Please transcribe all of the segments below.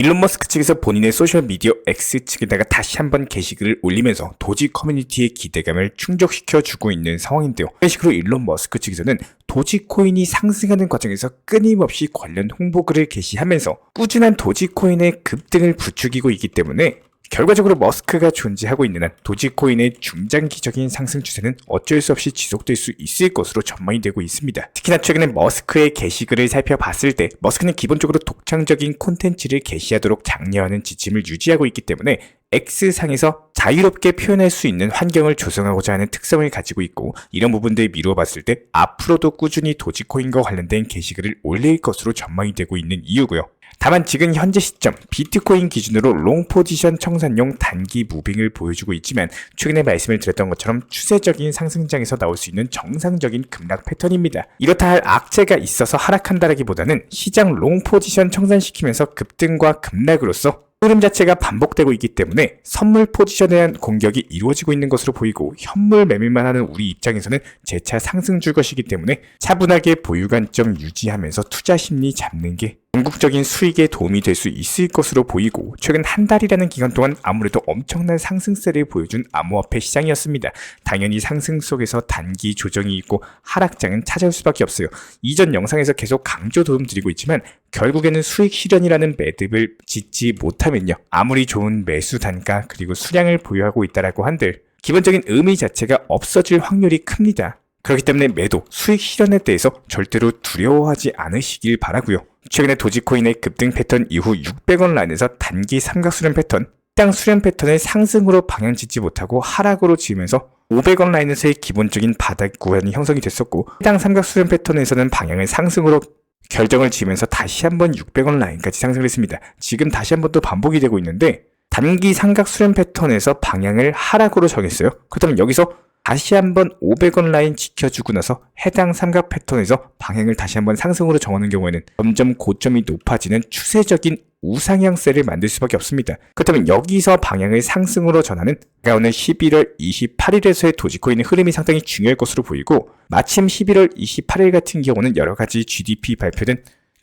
일론 머스크 측에서 본인의 소셜미디어 X 측에다가 다시 한번 게시글을 올리면서 도지 커뮤니티의 기대감을 충족시켜주고 있는 상황인데요. 이런 식으로 일론 머스크 측에서는 도지코인이 상승하는 과정에서 끊임없이 관련 홍보글을 게시하면서 꾸준한 도지코인의 급등을 부추기고 있기 때문에 결과적으로 머스크가 존재하고 있는 한 도지코인의 중장기적인 상승 추세는 어쩔 수 없이 지속될 수 있을 것으로 전망이 되고 있습니다. 특히나 최근에 머스크의 게시글을 살펴봤을 때 머스크는 기본적으로 독창적인 콘텐츠를 게시하도록 장려하는 지침을 유지하고 있기 때문에 X상에서 자유롭게 표현할 수 있는 환경을 조성하고자 하는 특성을 가지고 있고, 이런 부분들을 미루어 봤을 때 앞으로도 꾸준히 도지코인과 관련된 게시글을 올릴 것으로 전망이 되고 있는 이유고요. 다만 지금 현재 시점 비트코인 기준으로 롱 포지션 청산용 단기 무빙을 보여주고 있지만 최근에 말씀을 드렸던 것처럼 추세적인 상승장에서 나올 수 있는 정상적인 급락 패턴입니다. 이렇다 할 악재가 있어서 하락한다라기보다는 시장 롱 포지션 청산시키면서 급등과 급락으로서 흐름 자체가 반복되고 있기 때문에 선물 포지션에 대한 공격이 이루어지고 있는 것으로 보이고, 현물 매매만 하는 우리 입장에서는 재차 상승 줄 것이기 때문에 차분하게 보유 관점 유지하면서 투자 심리 잡는 게 궁극적인 수익에 도움이 될 수 있을 것으로 보이고, 최근 한 달이라는 기간 동안 아무래도 엄청난 상승세를 보여준 암호화폐 시장이었습니다. 당연히 상승 속에서 단기 조정이 있고 하락장은 찾아올 수밖에 없어요. 이전 영상에서 계속 강조 도움 드리고 있지만 결국에는 수익 실현이라는 매듭을 짓지 못하면요, 아무리 좋은 매수 단가 그리고 수량을 보유하고 있다라고 한들 기본적인 의미 자체가 없어질 확률이 큽니다. 그렇기 때문에 매도, 수익 실현에 대해서 절대로 두려워하지 않으시길 바라고요. 최근에 도지코인의 급등 패턴 이후 600원 라인에서 단기 삼각 수렴 패턴, 시장 수렴 패턴을 상승으로 방향 짓지 못하고 하락으로 지으면서 500원 라인에서의 기본적인 바닥 구간이 형성이 됐었고, 해당 삼각 수렴 패턴에서는 방향을 상승으로 결정을 지으면서 다시 한번 600원 라인까지 상승을 했습니다. 지금 다시 한번 또 반복이 되고 있는데 단기 삼각 수렴 패턴에서 방향을 하락으로 정했어요. 그렇다면 여기서 다시 한번 500원 라인 지켜주고 나서 해당 삼각 패턴에서 방향을 다시 한번 상승으로 정하는 경우에는 점점 고점이 높아지는 추세적인 우상향세를 만들 수밖에 없습니다. 그렇다면 여기서 방향을 상승으로 전하는 다가오는 11월 28일에서의 도지코인의 흐름이 상당히 중요할 것으로 보이고, 마침 11월 28일 같은 경우는 여러가지 GDP 발표 등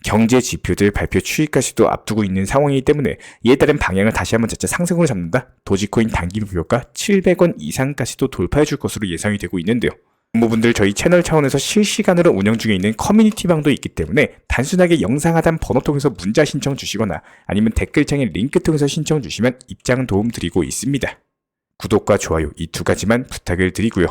경제 지표들 발표 추이까지도 앞두고 있는 상황이기 때문에 이에 따른 방향을 다시 한번 재차 상승으로 잡는다. 도지코인 단기 목표가 700원 이상까지도 돌파해 줄 것으로 예상이 되고 있는데요. 부분들 저희 채널 차원에서 실시간으로 운영 중에 있는 커뮤니티방도 있기 때문에 단순하게 영상 하단 번호 통해서 문자 신청 주시거나 아니면 댓글창에 링크 통해서 신청 주시면 입장 도움 드리고 있습니다. 구독과 좋아요 이 두 가지만 부탁을 드리고요.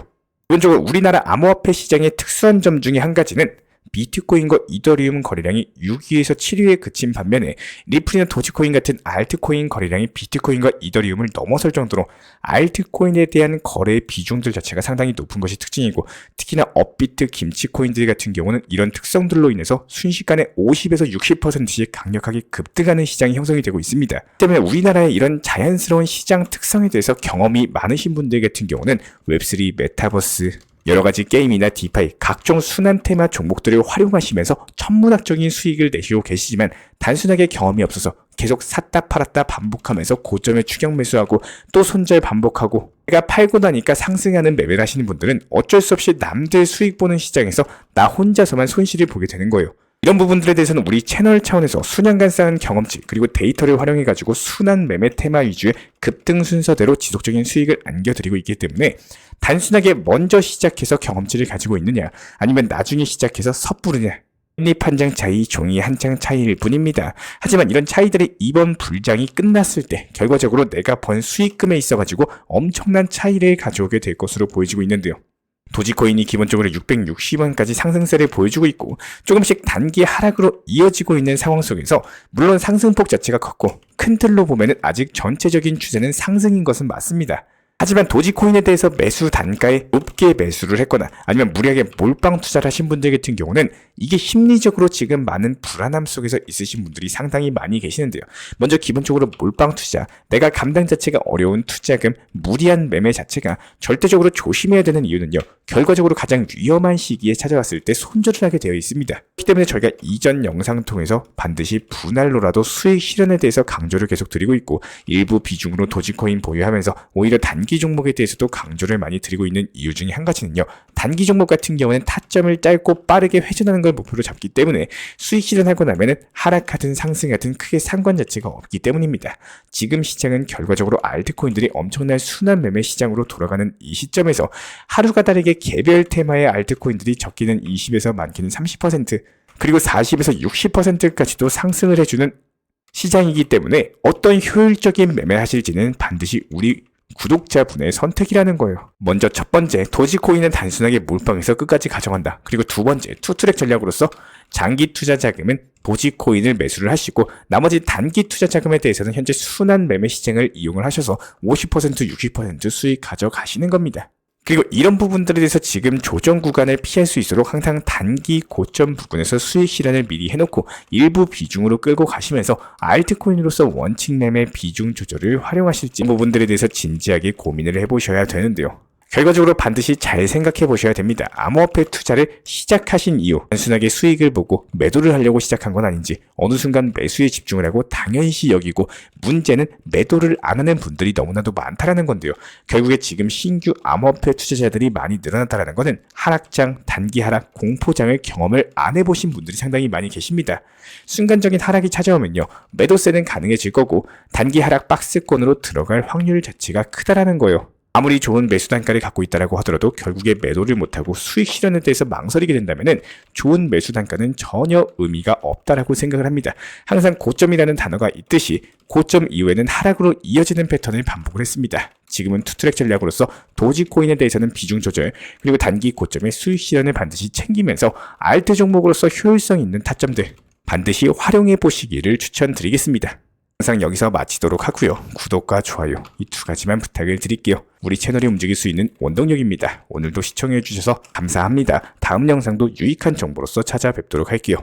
기본적으로 우리나라 암호화폐 시장의 특수한 점 중에 한 가지는 비트코인과 이더리움 거래량이 6위에서 7위에 그친 반면에 리플이나 도지코인 같은 알트코인 거래량이 비트코인과 이더리움을 넘어설 정도로 알트코인에 대한 거래 비중들 자체가 상당히 높은 것이 특징이고, 특히나 업비트, 김치코인들 같은 경우는 이런 특성들로 인해서 순식간에 50에서 60%씩 강력하게 급등하는 시장이 형성이 되고 있습니다. 때문에 우리나라의 이런 자연스러운 시장 특성에 대해서 경험이 많으신 분들 같은 경우는 웹3, 메타버스, 여러가지 게임이나 디파이, 각종 순환 테마 종목들을 활용하시면서 천문학적인 수익을 내시고 계시지만 단순하게 경험이 없어서 계속 샀다 팔았다 반복하면서 고점에 추격 매수하고 또 손절 반복하고 내가 팔고 나니까 상승하는 매매를 하시는 분들은 어쩔 수 없이 남들 수익 보는 시장에서 나 혼자서만 손실을 보게 되는 거예요. 이런 부분들에 대해서는 우리 채널 차원에서 수년간 쌓은 경험치 그리고 데이터를 활용해가지고 순환 매매 테마 위주의 급등 순서대로 지속적인 수익을 안겨드리고 있기 때문에 단순하게 먼저 시작해서 경험치를 가지고 있느냐 아니면 나중에 시작해서 섣부르냐, 한입 한 장 차이, 종이 한 장 차이일 뿐입니다. 하지만 이런 차이들이 이번 불장이 끝났을 때 결과적으로 내가 번 수익금에 있어가지고 엄청난 차이를 가져오게 될 것으로 보여지고 있는데요. 도지코인이 기본적으로 660원까지 상승세를 보여주고 있고 조금씩 단기 하락으로 이어지고 있는 상황 속에서 물론 상승폭 자체가 컸고 큰 틀로 보면 아직 전체적인 추세는 상승인 것은 맞습니다. 하지만 도지코인에 대해서 매수 단가에 높게 매수를 했거나 아니면 무리하게 몰빵 투자를 하신 분들 같은 경우는 이게 심리적으로 지금 많은 불안함 속에서 있으신 분들이 상당히 많이 계시는데요. 먼저 기본적으로 몰빵 투자, 내가 감당 자체가 어려운 투자금, 무리한 매매 자체가 절대적으로 조심해야 되는 이유는요, 결과적으로 가장 위험한 시기에 찾아왔을 때 손절을 하게 되어 있습니다. 그렇기 때문에 저희가 이전 영상 통해서 반드시 분할로라도 수익 실현에 대해서 강조를 계속 드리고 있고, 일부 비중으로 도지코인 보유하면서 오히려 단기 단기 종목에 대해서도 강조를 많이 드리고 있는 이유 중에 한 가지는요. 단기 종목 같은 경우는 타점을 짧고 빠르게 회전하는 걸 목표로 잡기 때문에 수익 실현하고 나면은 하락하든 상승하든 크게 상관 자체가 없기 때문입니다. 지금 시장은 결과적으로 알트코인들이 엄청난 순환 매매 시장으로 돌아가는 이 시점에서 하루가 다르게 개별 테마의 알트코인들이 적게는 20에서 많게는 30% 그리고 40에서 60%까지도 상승을 해주는 시장이기 때문에 어떤 효율적인 매매를 하실지는 반드시 우리 구독자분의 선택이라는 거예요. 먼저 첫 번째, 도지코인은 단순하게 몰빵해서 끝까지 가져간다. 그리고 두 번째, 투트랙 전략으로서 장기 투자 자금은 도지코인을 매수를 하시고 나머지 단기 투자 자금에 대해서는 현재 순환 매매 시장을 이용을 하셔서 50%, 60% 수익 가져가시는 겁니다. 그리고 이런 부분들에 대해서 지금 조정 구간을 피할 수 있도록 항상 단기 고점 부분에서 수익 실현을 미리 해놓고 일부 비중으로 끌고 가시면서 알트코인으로서 원칙 매매 비중 조절을 활용하실지 부분들에 대해서 진지하게 고민을 해보셔야 되는데요. 결과적으로 반드시 잘 생각해 보셔야 됩니다. 암호화폐 투자를 시작하신 이유, 단순하게 수익을 보고 매도를 하려고 시작한 건 아닌지 어느 순간 매수에 집중을 하고 당연시 여기고 문제는 매도를 안 하는 분들이 너무나도 많다라는 건데요. 결국에 지금 신규 암호화폐 투자자들이 많이 늘어났다는 것은 하락장, 단기 하락, 공포장을 경험을 안 해보신 분들이 상당히 많이 계십니다. 순간적인 하락이 찾아오면요. 매도세는 가능해질 거고 단기 하락 박스권으로 들어갈 확률 자체가 크다라는 거예요. 아무리 좋은 매수 단가를 갖고 있다라고 하더라도 결국에 매도를 못하고 수익 실현에 대해서 망설이게 된다면 좋은 매수 단가는 전혀 의미가 없다라고 생각을 합니다. 항상 고점이라는 단어가 있듯이 고점 이후에는 하락으로 이어지는 패턴을 반복을 했습니다. 지금은 투트랙 전략으로서 도지코인에 대해서는 비중 조절 그리고 단기 고점의 수익 실현을 반드시 챙기면서 알트 종목으로서 효율성 있는 타점들 반드시 활용해 보시기를 추천드리겠습니다. 영상 여기서 마치도록 하고요. 구독과 좋아요 이 두 가지만 부탁을 드릴게요. 우리 채널이 움직일 수 있는 원동력입니다. 오늘도 시청해주셔서 감사합니다. 다음 영상도 유익한 정보로서 찾아뵙도록 할게요.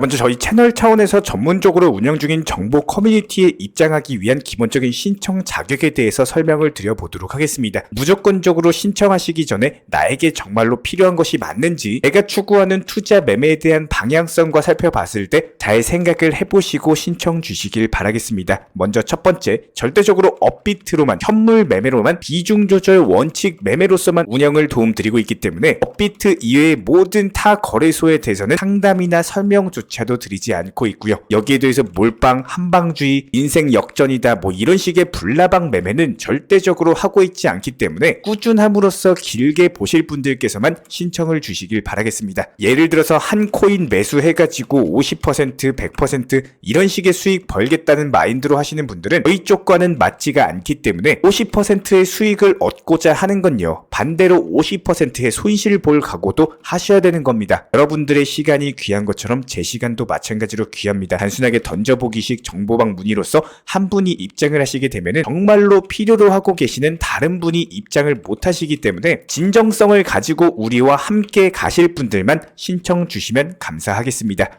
먼저 저희 채널 차원에서 전문적으로 운영 중인 정보 커뮤니티에 입장하기 위한 기본적인 신청 자격에 대해서 설명을 드려보도록 하겠습니다. 무조건적으로 신청하시기 전에 나에게 정말로 필요한 것이 맞는지 내가 추구하는 투자 매매에 대한 방향성과 살펴봤을 때 잘 생각을 해보시고 신청 주시길 바라겠습니다. 먼저 첫 번째, 절대적으로 업비트로만 현물 매매로만 비중 조절 원칙 매매로서만 운영을 도움드리고 있기 때문에 업비트 이외의 모든 타 거래소에 대해서는 상담이나 설명조차도 드리지 않고 있고요. 여기에 대해서 몰빵, 한방주의, 인생 역전이다 뭐 이런 식의 불나방 매매는 절대적으로 하고 있지 않기 때문에 꾸준함으로써 길게 보실 분들께서만 신청을 주시길 바라겠습니다. 예를 들어서 한 코인 매수해가지고 50%, 100% 이런 식의 수익 벌겠다는 마인드로 하시는 분들은 저희 쪽과는 맞지가 않기 때문에 50%의 수익을 얻고자 하는 건요. 반대로 50%의 손실을 볼 각오도 하셔야 되는 겁니다. 여러분들의 시간이 귀한 것처럼 제 시간도 마찬가지로 귀합니다. 단순하게 던져보기식 정보방 문의로서 한 분이 입장을 하시게 되면 정말로 필요로 하고 계시는 다른 분이 입장을 못 하시기 때문에 진정성을 가지고 우리와 함께 가실 분들만 신청 주시면 감사하겠습니다.